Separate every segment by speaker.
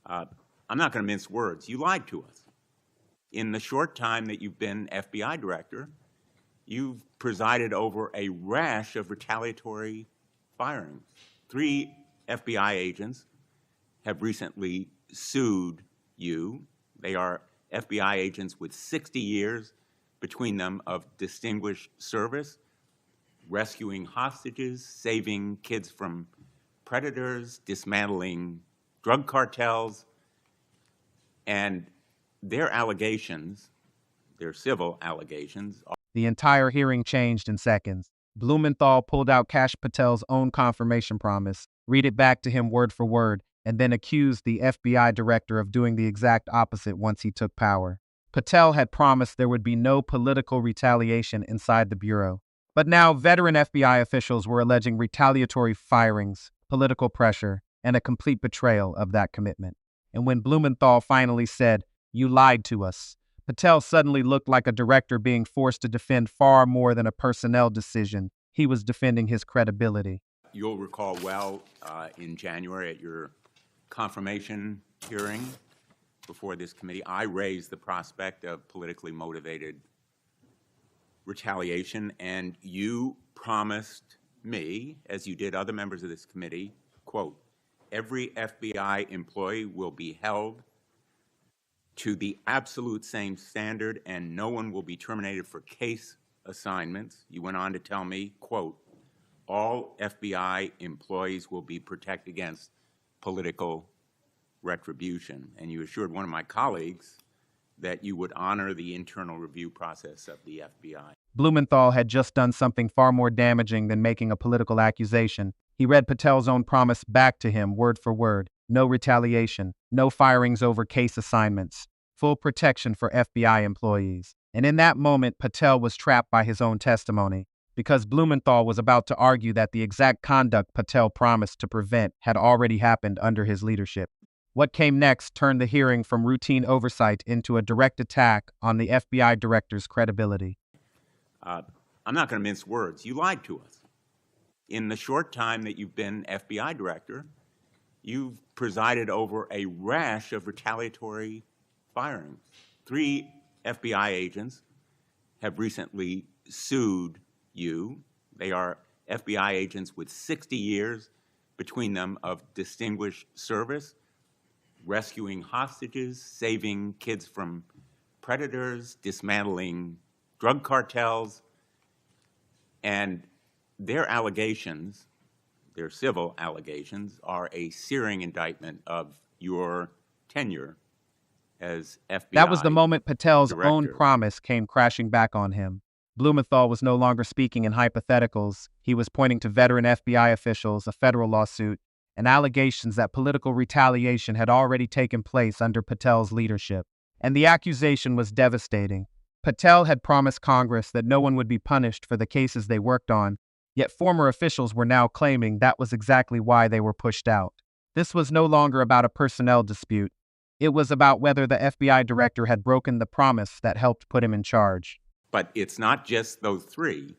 Speaker 1: Uh, I'm not going to mince words. You lied to us. In the short time that you've been FBI director, you've presided over a rash of retaliatory firings. 3 FBI agents have recently sued you. They are FBI agents with 60 years between them of distinguished service, rescuing hostages, saving kids from predators, dismantling drug cartels, and their allegations, their civil allegations.
Speaker 2: The entire hearing changed in seconds. Blumenthal pulled out Kash Patel's own confirmation promise, read it back to him word for word, and then accused the FBI director of doing the exact opposite once he took power. Patel had promised there would be no political retaliation inside the Bureau. But now veteran FBI officials were alleging retaliatory firings, political pressure, and a complete betrayal of that commitment. And when Blumenthal finally said, "You lied to us," Patel suddenly looked like a director being forced to defend far more than a personnel decision. He was defending his credibility.
Speaker 1: You'll recall well in January at your confirmation hearing before this committee, I raised the prospect of politically motivated retaliation, and you promised me, as you did other members of this committee, quote, "Every FBI employee will be held to the absolute same standard and no one will be terminated for case assignments." You went on to tell me, quote, "All FBI employees will be protected against political retribution." And you assured one of my colleagues that you would honor the internal review process of the FBI.
Speaker 2: Blumenthal had just done something far more damaging than making a political accusation. He read Patel's own promise back to him word for word. No retaliation, no firings over case assignments, full protection for FBI employees. And in that moment, Patel was trapped by his own testimony, because Blumenthal was about to argue that the exact conduct Patel promised to prevent had already happened under his leadership. What came next turned the hearing from routine oversight into a direct attack on the FBI director's credibility.
Speaker 1: I'm not going to mince words. You lied to us. In the short time that you've been FBI director, you've presided over a rash of retaliatory firings. 3 FBI agents have recently sued you. They are FBI agents with 60 years between them of distinguished service, rescuing hostages, saving kids from predators, dismantling drug cartels, and their allegations, their civil allegations, are a searing indictment of your tenure as FBI
Speaker 2: That was the moment Patel's
Speaker 1: director.
Speaker 2: own promise came crashing back on him. Blumenthal was no longer speaking in hypotheticals. He was pointing to veteran FBI officials, a federal lawsuit, and allegations that political retaliation had already taken place under Patel's leadership. And the accusation was devastating. Patel had promised Congress that no one would be punished for the cases they worked on, yet former officials were now claiming that was exactly why they were pushed out. This was no longer about a personnel dispute. It was about whether the FBI director had broken the promise that helped put him in charge.
Speaker 1: But it's not just those 3.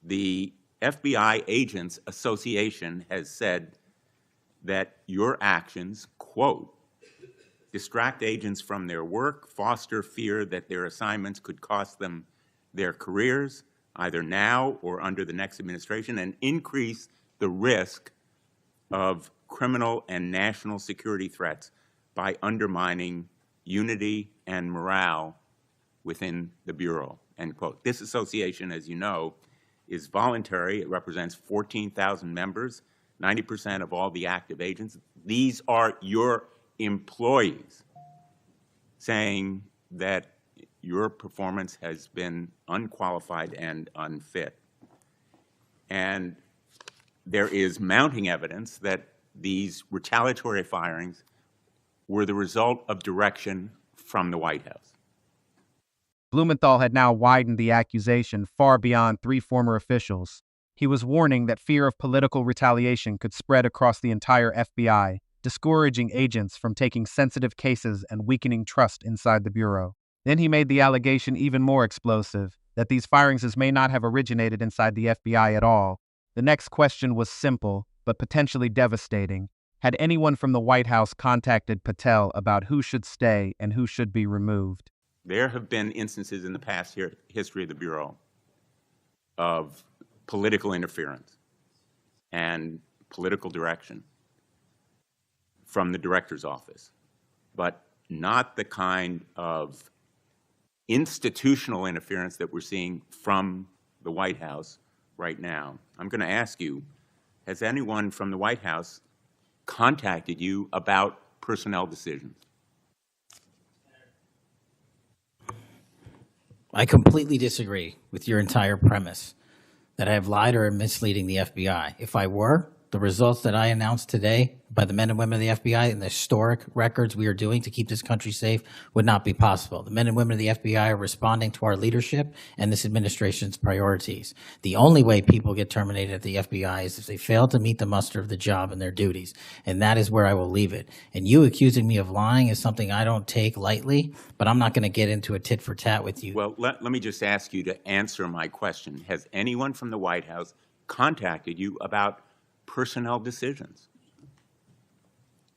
Speaker 1: The FBI Agents Association has said that your actions, quote, "distract agents from their work, foster fear that their assignments could cost them their careers, either now or under the next administration, and increase the risk of criminal and national security threats by undermining unity and morale within the Bureau," end quote. This association, as you know, is voluntary. It represents 14,000 members, 90% of all the active agents. These are your employees saying that your performance has been unqualified and unfit. And there is mounting evidence that these retaliatory firings were the result of direction from the White House.
Speaker 2: Blumenthal had now widened the accusation far beyond 3 former officials. He was warning that fear of political retaliation could spread across the entire FBI, discouraging agents from taking sensitive cases and weakening trust inside the Bureau. Then he made the allegation even more explosive, that these firings may not have originated inside the FBI at all. The next question was simple, but potentially devastating. Had anyone from the White House contacted Patel about who should stay and who should be removed?
Speaker 1: There have been instances in the past history of the Bureau of political interference and political direction from the director's office, but not the kind of institutional interference that we're seeing from the White House right now. I'm going to ask you, has anyone from the White House contacted you about personnel decisions?
Speaker 3: I completely disagree with your entire premise that I have lied or am misleading the FBI. If I were, the results that I announced today by the men and women of the FBI and the historic records we are doing to keep this country safe would not be possible. The men and women of the FBI are responding to our leadership and this administration's priorities. The only way people get terminated at the FBI is if they fail to meet the muster of the job and their duties, and that is where I will leave it. And you accusing me of lying is something I don't take lightly, but I'm not going to get into a tit for tat with you.
Speaker 1: Well, let me just ask you to answer my question. Has anyone from the White House contacted you about personnel decisions?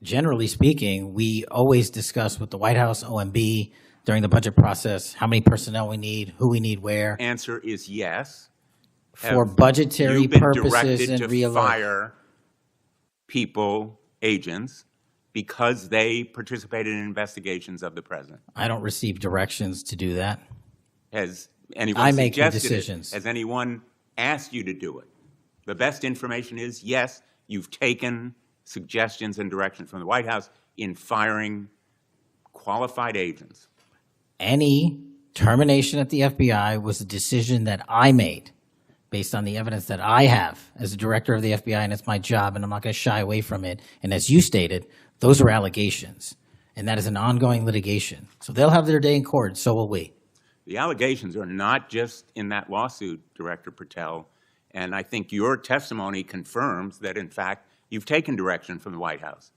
Speaker 3: Generally speaking, we always discuss with the White House, OMB, during the budget process, how many personnel we need, who we need where.
Speaker 1: Answer is yes.
Speaker 3: For budgetary
Speaker 1: You've been
Speaker 3: purposes
Speaker 1: directed
Speaker 3: and
Speaker 1: to fire people, agents, because they participated in investigations of the president.
Speaker 3: I don't receive directions to do that.
Speaker 1: Has anyone
Speaker 3: I make the
Speaker 1: suggested it?
Speaker 3: decisions.
Speaker 1: Has anyone asked you to do it? The best information is, yes, you've taken suggestions and direction from the White House in firing qualified agents.
Speaker 3: Any termination at the FBI was a decision that I made based on the evidence that I have as a director of the FBI, and it's my job, and I'm not going to shy away from it. And as you stated, those are allegations, and that is an ongoing litigation. So they'll have their day in court, so will we.
Speaker 1: The allegations are not just in that lawsuit, Director Patel, and I think your testimony confirms that, in fact, you've taken direction from the White House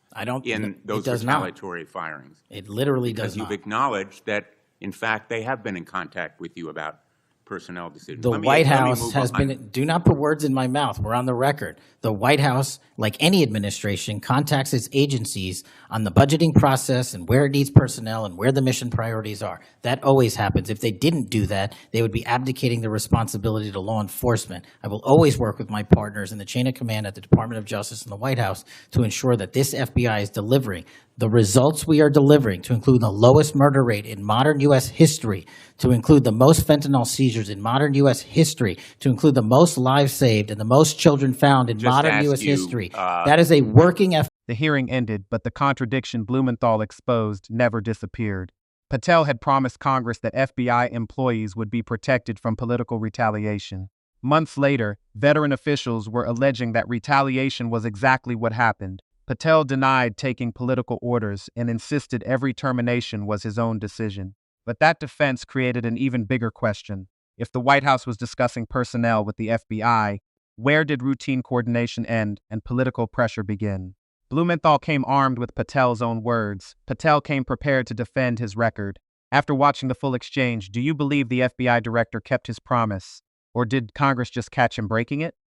Speaker 1: in those retaliatory firings.
Speaker 3: It literally does
Speaker 1: because
Speaker 3: not.
Speaker 1: you've acknowledged that, in fact, they have been in contact with you about personnel decisions.
Speaker 3: The White House has been, do not put words in my mouth, we're on the record. The White House, like any administration, contacts its agencies on the budgeting process and where it needs personnel and where the mission priorities are. That always happens. If they didn't do that, they would be abdicating the responsibility to law enforcement. I will always work with my partners in the chain of command at the Department of Justice and the White House to ensure that this FBI is delivering the results we are delivering, to include the lowest murder rate in modern U.S. history, to include the most fentanyl seizures in modern U.S. history, to include the most lives saved and the most children found in modern U.S. history. That is a working effort.
Speaker 2: The hearing ended, but the contradiction Blumenthal exposed never disappeared. Patel had promised Congress that FBI employees would be protected from political retaliation. Months later, veteran officials were alleging that retaliation was exactly what happened. Patel denied taking political orders and insisted every termination was his own decision. But that defense created an even bigger question. If the White House was discussing personnel with the FBI, where did routine coordination end and political pressure begin? Blumenthal came armed with Patel's own words. Patel came prepared to defend his record. After watching the full exchange, do you believe the FBI director kept his promise? Or did Congress just catch him breaking it?